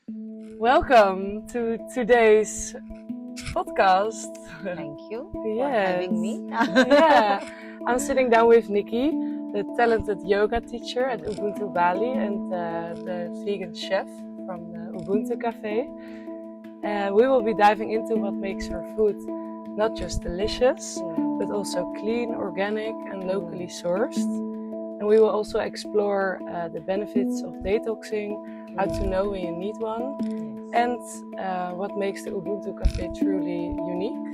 Welcome to today's podcast. Thank you for Yes. having me. Yeah, I'm sitting down with Nikki, the talented yoga teacher at Ubuntu Bali and the vegan chef from the Ubuntu Café. We will be diving into what makes her food not just delicious, but also clean, organic, and locally sourced. And we will also explore the benefits of detoxing, how to know when you need one, and what makes the Ubuntu Café truly unique.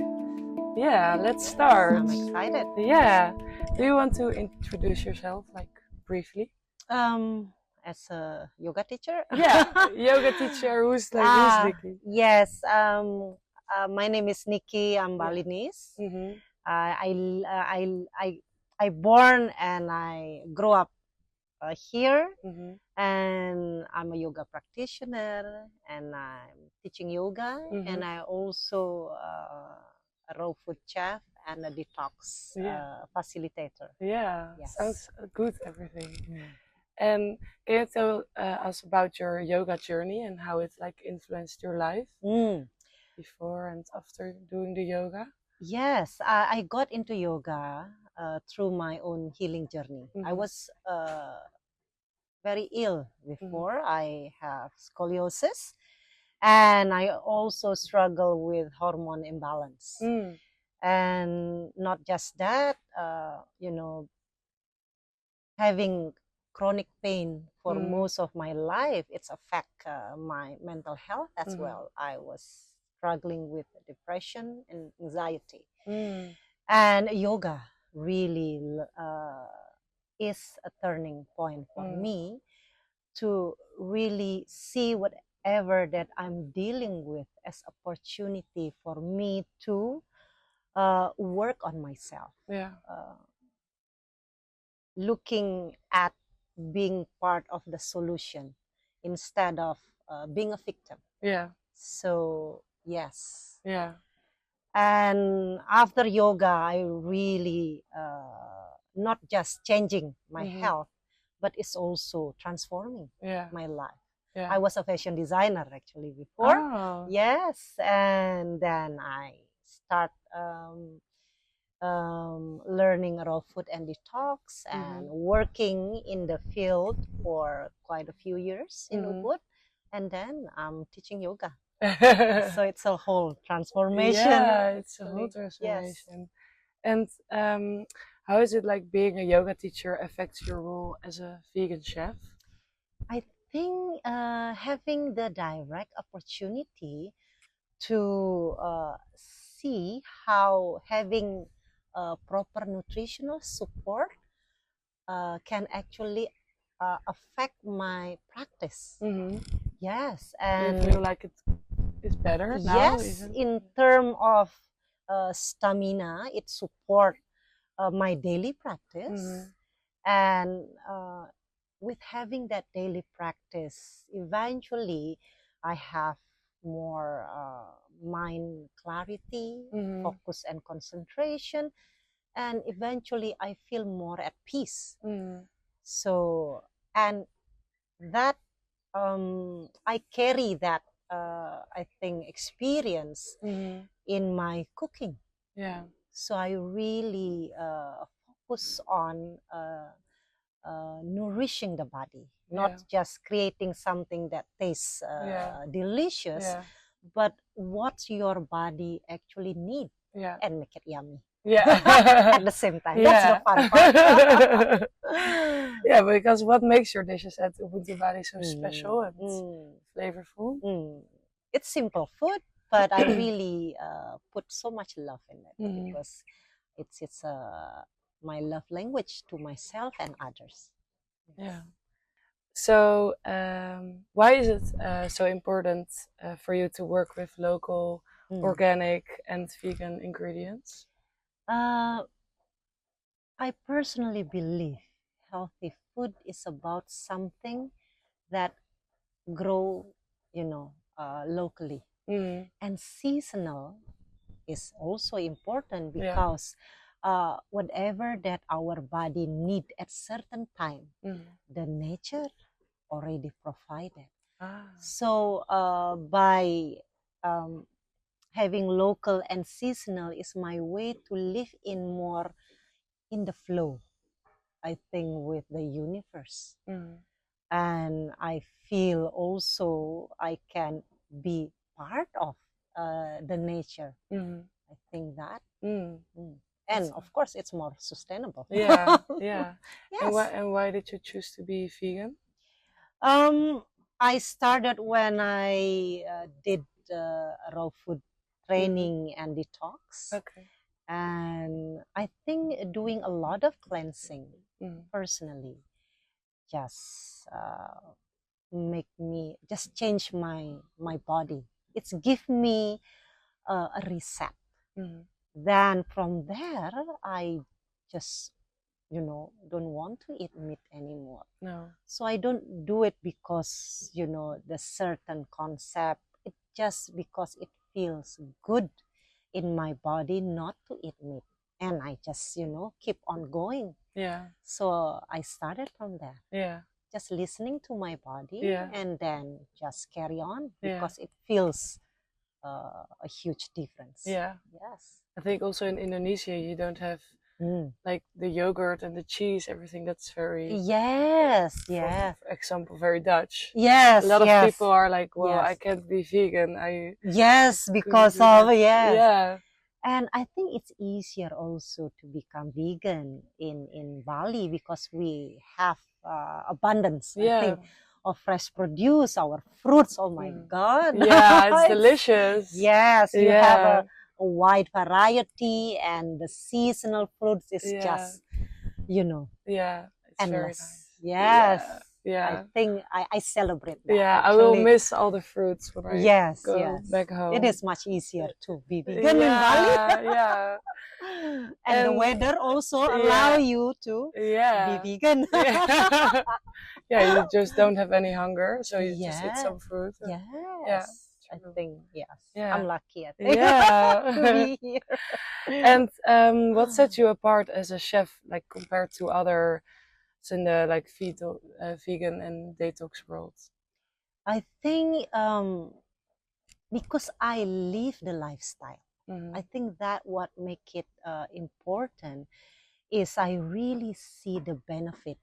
Yeah, let's start. I'm excited. Yeah. Do you want to introduce yourself, like, briefly? As a yoga teacher. Yeah, yoga teacher who's Nikki? Yes. My name is Nikki. I'm Balinese. Mm-hmm. I born and I grew up here, and I'm a yoga practitioner, and I'm teaching yoga, and I also a raw food chef and a detox facilitator. Yeah, Yes. sounds good, everything. And can you tell us about your yoga journey and how it influenced your life before and after doing the yoga? Yes, I got into yoga through my own healing journey. I was very ill before. I have scoliosis, and I also struggle with hormone imbalance. And not just that, having chronic pain for most of my life, it's affect my mental health as well. I was struggling with depression and anxiety, and yoga really is a turning point for me to really see whatever that I'm dealing with as opportunity for me to work on myself. Looking at being part of the solution instead of being a victim. So yes. And after yoga, I really not just changing my health, but it's also transforming my life. I was a fashion designer actually before. Oh. Yes, and then I start learning raw food and detox and working in the field for quite a few years in Ubud, and then I'm teaching yoga. So it's a whole transformation. Yeah, it's a whole transformation. Yes. And how is it like being a yoga teacher affects your role as a vegan chef? I think having the direct opportunity to see how having proper nutritional support can actually affect my practice. Yes, and you feel like it is better now? Yes, even? In terms of stamina, it support my daily practice, and with having that daily practice, eventually I have more mind clarity, focus and concentration, and eventually I feel more at peace. So, and that I carry that I think experience in my cooking. So I really focus on nourishing the body, not just creating something that tastes delicious, but what your body actually needs and make it yummy. At the same time. That's the fun part. Yeah, because what makes your dishes at Ubuntu Bali so special and flavorful? It's simple food, but I really put so much love in it because it's my love language to myself and others. Yeah. So why is it so important for you to work with local, organic and vegan ingredients? I personally believe healthy food is about something that grow, locally. And seasonal is also important because whatever that our body need at certain time, the nature already provided. Ah. So by um, having local and seasonal is my way to live in more in the flow, I think, with the universe. And I feel also I can be part of the nature. I think that. And of course, it's more sustainable. Yeah, yeah. Yes. And why did you choose to be vegan? I started when I did raw food training and detox. Okay. And I think doing a lot of cleansing personally just make me just change my body. It's give me a reset. Then from there, I just don't want to eat meat anymore. No. So I don't do it because the certain concept. It just because it feels good in my body not to eat meat, and I just keep on going. Yeah. So I started from there. Yeah. Just listening to my body, Yeah. and then just carry on Yeah. because it feels a huge difference. Yeah. Yes. I think also in Indonesia you don't have like the yogurt and the cheese, everything that's very Yes. for example, very Dutch. Yes. A lot of yes. people are like, well, Yes. I can't be vegan. Yes, because do of that. yes. Yeah. And I think it's easier also to become vegan in Bali because we have abundance, I think, of fresh produce, our fruits. Oh my God. Yeah, it's delicious. Yes, you Yeah. have a wide variety, and the seasonal fruits is just, Yeah, it's very endless. nice. Yes. Yeah. I think I celebrate that. Yeah, actually. I will miss all the fruits when I go back home. It is much easier to be vegan in Bali. Yeah. And the weather also allow you to be vegan. Yeah, you just don't have any hunger, so you just eat some fruit. Yes. Yeah. I think yes. Yeah. I'm lucky, I think, Yeah. to be here. And what sets you apart as a chef, like compared to others in the like vegan and detox world? I think because I live the lifestyle. I think that what make it important is I really see the benefit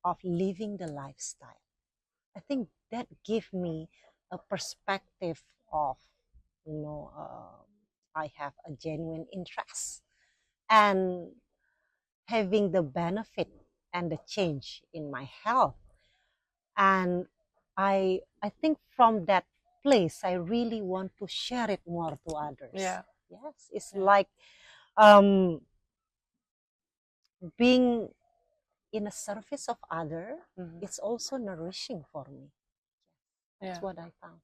of living the lifestyle. I think that give me a perspective of, I have a genuine interest and having the benefit and the change in my health. And I think from that place, I really want to share it more to others. Yeah. Yes, it's like being in a service of other. It's also nourishing for me. That's what I found.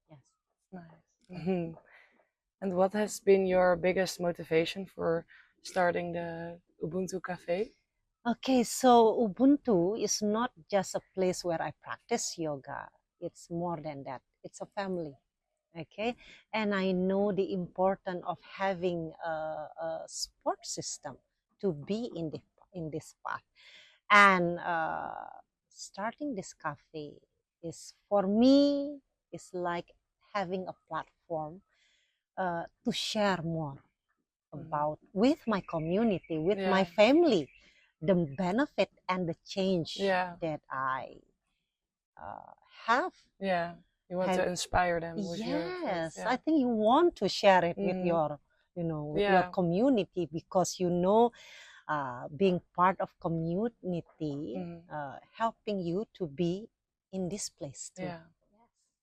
Yes. Nice. And what has been your biggest motivation for starting the Ubuntu Café? Okay, so Ubuntu is not just a place where I practice yoga. It's more than that. It's a family. Okay, and I know the importance of having a support system to be in this path. And starting this cafe is, for me, is like having a platform to share more about with my community, with my family, the benefit and the change that I have. Yeah, you want to inspire them with your Yes, I think you want to share it with your, with your community, because being part of community, helping you to be in this place too.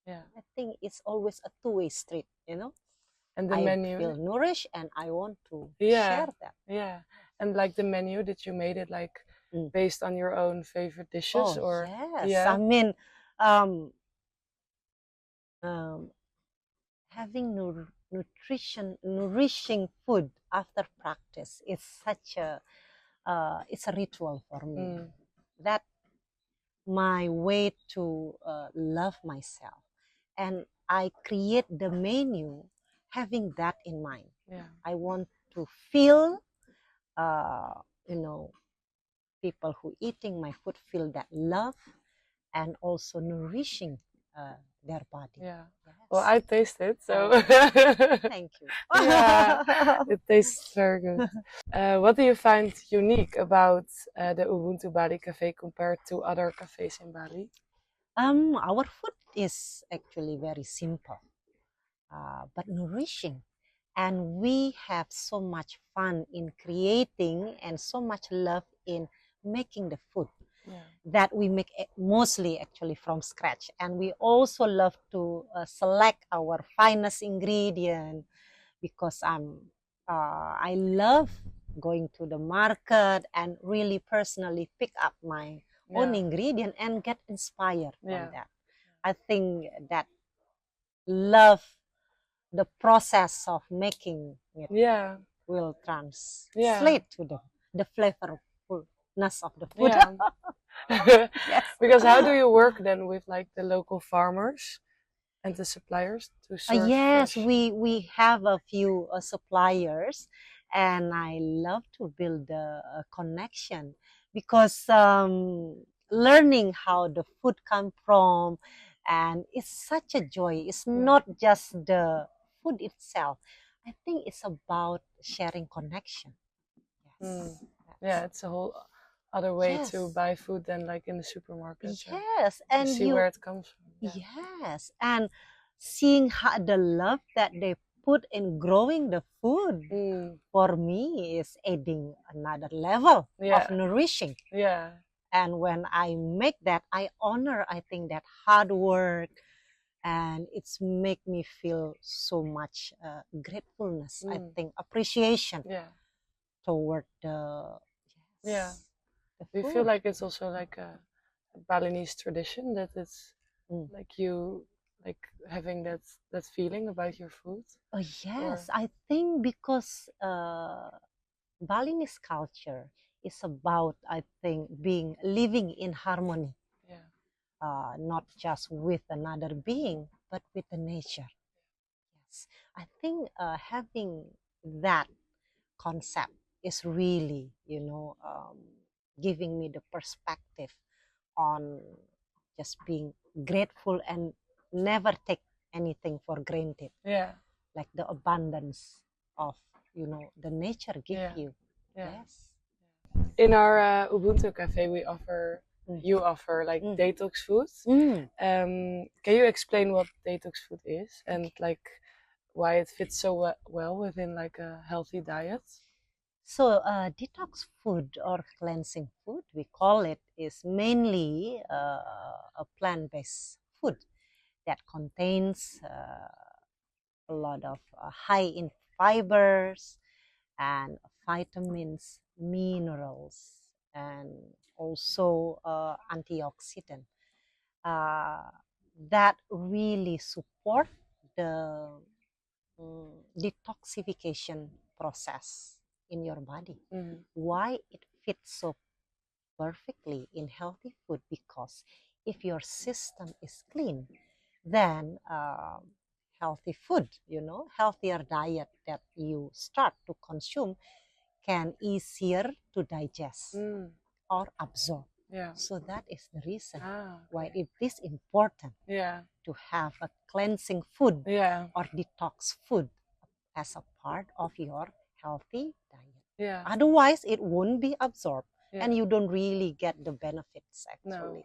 Yeah. I think it's always a two-way street, And the I menu. feel nourished and I want to share that. Yeah. And like the menu, did you made it like based on your own favorite dishes? Or yes. Yeah. I mean, having nourishing food after practice is such a it's a ritual for me. That my way to love myself, and I create the menu having that in mind. I want to feel people who eating my food feel that love and also nourishing their body. Yeah. Yes. Well, I tasted, so Thank you. yeah, it tastes very good. What do you find unique about the Ubuntu Bali Cafe compared to other cafes in Bali? Our food is actually very simple, but nourishing. And we have so much fun in creating and so much love in making the food that we make mostly actually from scratch. And we also love to select our finest ingredient because I love going to the market and really personally pick up my own ingredient and get inspired from that. I think that love the process of making it will translate to the flavorfulness of the food. Yes. Because how do you work then with like the local farmers and the suppliers to source yes, fresh? we have a few suppliers, and I love to build a connection because learning how the food come from, and it's such a joy. It's not just the food itself. I think it's about sharing connection. Yes. Yeah, it's a whole other way to buy food than like in the supermarket. Yes, and see where it comes from. Yes, and seeing how the love that they put in growing the food for me is adding another level of nourishing. Yeah. And when I make that, I honor, I think, that hard work, and it's make me feel so much gratefulness. I think appreciation toward the do you feel like it's also like a Balinese tradition that it's like you like having that feeling about your food? Yes, I think because Balinese culture is about, I think, living in harmony, not just with another being, but with the nature. Yes, I think having that concept is really, giving me the perspective on just being grateful and never take anything for granted. Like the abundance of, the nature give you. Yes. In our Ubuntu Café, you offer like detox food. Can you explain what detox food is and like why it fits so well within like a healthy diet? So detox food or cleansing food, we call it, is mainly a plant-based food that contains a lot of high in fibers and vitamins, minerals, and also antioxidant that really support the detoxification process in your body. Why it fits so perfectly in healthy food? Because if your system is clean, then healthy food, healthier diet that you start to consume can easier to digest or absorb. So that is the reason why it is important to have a cleansing food or detox food as a part of your healthy diet. Otherwise, it won't be absorbed and you don't really get the benefits actually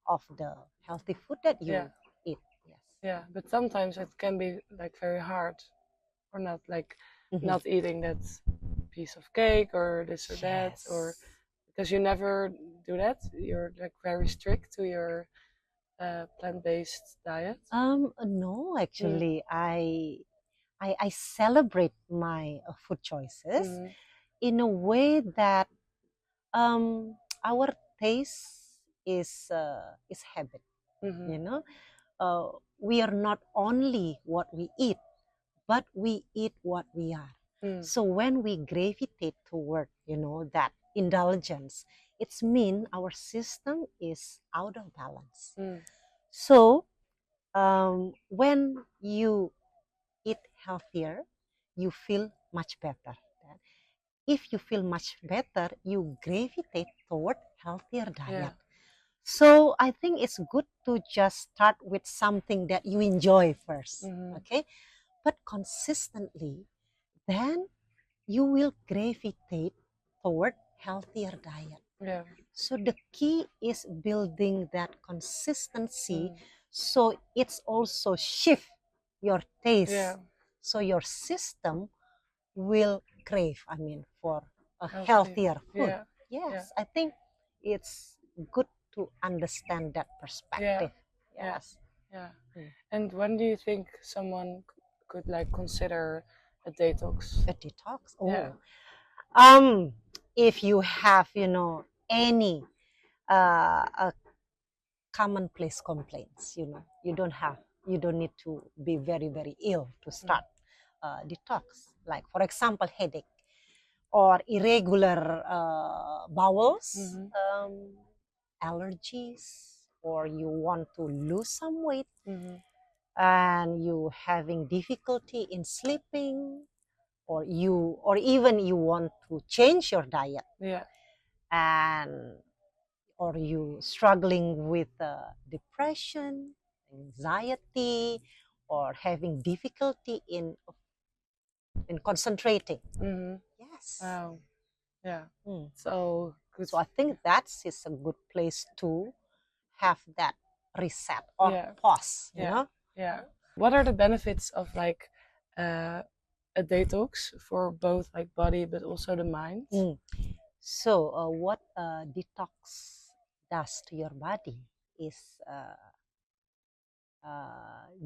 of the healthy food that you eat. Yes. Yeah, but sometimes it can be like very hard or not like not eating that piece of cake or this or that, or because you never do that, you're like very strict to your plant-based diet. No, actually, I celebrate my food choices in a way that our taste is habit. We are not only what we eat, but we eat what we are. So when we gravitate toward, that indulgence, it's mean our system is out of balance. So when you eat healthier, you feel much better. If you feel much better, you gravitate toward healthier diet. So I think it's good to just start with something that you enjoy first, okay? But consistently, then you will gravitate toward healthier diet. Yeah. So the key is building that consistency, so it's also shift your taste. Yeah. So your system will crave, for a Healthy. healthier food. Yeah. Yes, I think it's good to understand that perspective. Yeah. Yes. Yeah. And when do you think someone could like consider a detox? A detox. Oh. Yeah. If you have, any commonplace complaints, you don't need to be very, very ill to start detox. Like, for example, headache or irregular bowels, allergies, or you want to lose some weight and you having difficulty in sleeping, or even you want to change your diet, and or you struggling with depression, anxiety, or having difficulty in concentrating. Yes. Wow. Yeah. So good. I think that's is a good place to have that reset or pause. Yeah. What are the benefits of like a detox for both like body but also the mind? So what detox does to your body is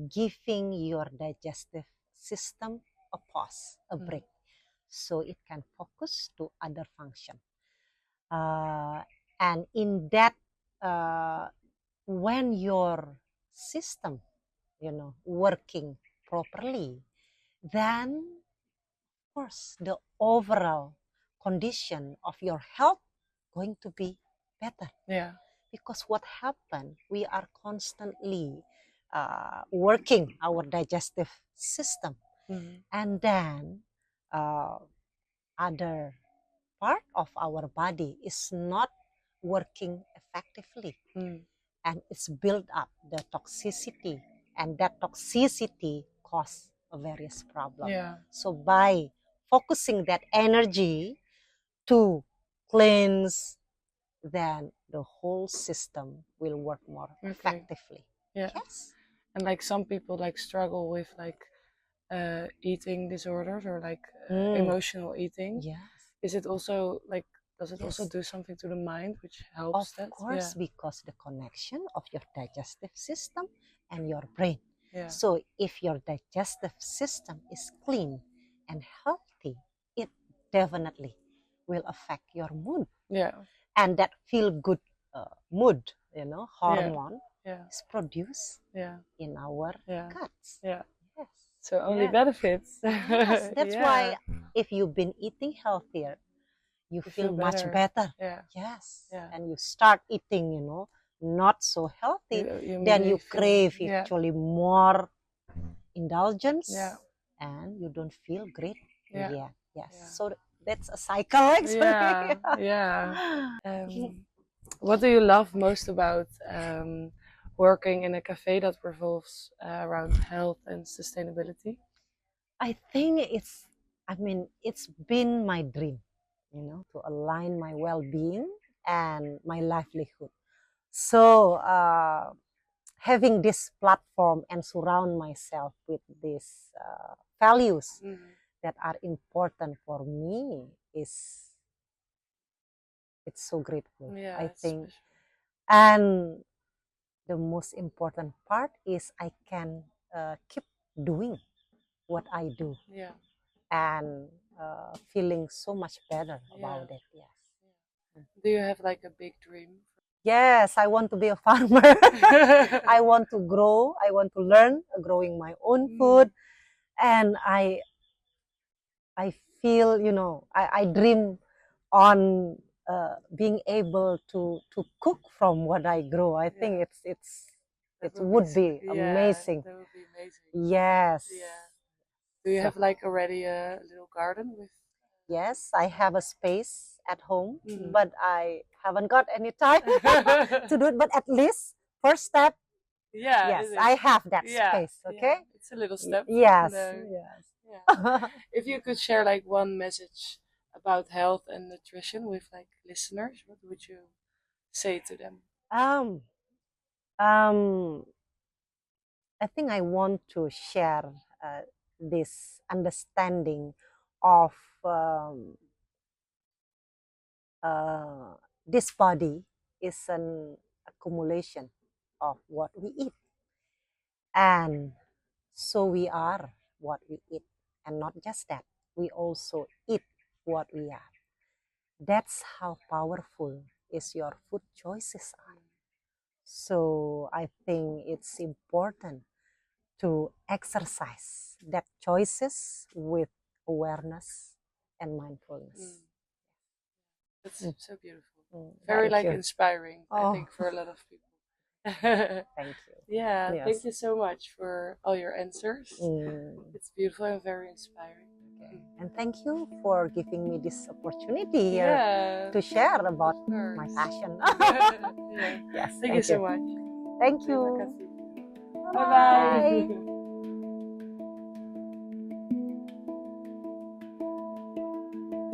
giving your digestive system a pause, a break, so it can focus to other function. And in that, when your system, working properly, then of course the overall condition of your health going to be better. Yeah. Because what happened, we are constantly working our digestive system, and then other part of our body is not working effectively, and it's built up the toxicity, and that toxicity cause a various problem. So by focusing that energy to cleanse, then the whole system will work more effectively. Yes. And like some people like struggle with like eating disorders or like emotional eating. Yes. Is it also like, does it also do something to the mind which helps Of course, because the connection of your digestive system and your brain. So if your digestive system is clean and healthy, it definitely will affect your mood. And that feel good mood, hormone is produced in our guts. Yes. So only benefits. Yes, that's why if you've been eating healthier, you feel much better. Yes. And you start eating, not so healthy, then you crave actually more indulgence, and you don't feel great. Yes. So that's a cycle, actually. What do you love most about working in a cafe that revolves around health and sustainability? I think it's been my dream, to align my well-being and my livelihood. So having this platform and surround myself with these values that are important for me it's so grateful, I think. And the most important part is I can keep doing what I do, and feeling so much better about it. Yes. Do you have like a big dream? Yes, I want to be a farmer. I want to grow. I want to learn growing my own food, and I feel, I dream on being able to cook from what I grow. I think it would be amazing. That would be amazing. Yes. Do you have like already a little garden with? Yes, I have a space at home, but I haven't got any time to do it, but at least first step, Yeah, yes, it is. I have that Yeah, space. Okay. yeah. It's a little step. Yes. And, Yes. yeah. If you could share like one message about health and nutrition with like listeners, what would you say to them? um, um, I think I want to share this understanding of um, this body is an accumulation of what we eat, and so we are what we eat, and not just that, we also eat what we are. That's how powerful is your food choices are. So I think it's important to exercise that choices with awareness and mindfulness. That's so beautiful. Very Very like you. inspiring, I Oh, think, for a lot of people. thank you. Yeah, Yes. thank you so much for all your answers. It's beautiful and very inspiring. Okay. And thank you for giving me this opportunity here Yeah, to share about of my course. passion. Yeah. Yes, Thank you so much. Thank Terima you. kasih. Bye-bye. Bye-bye.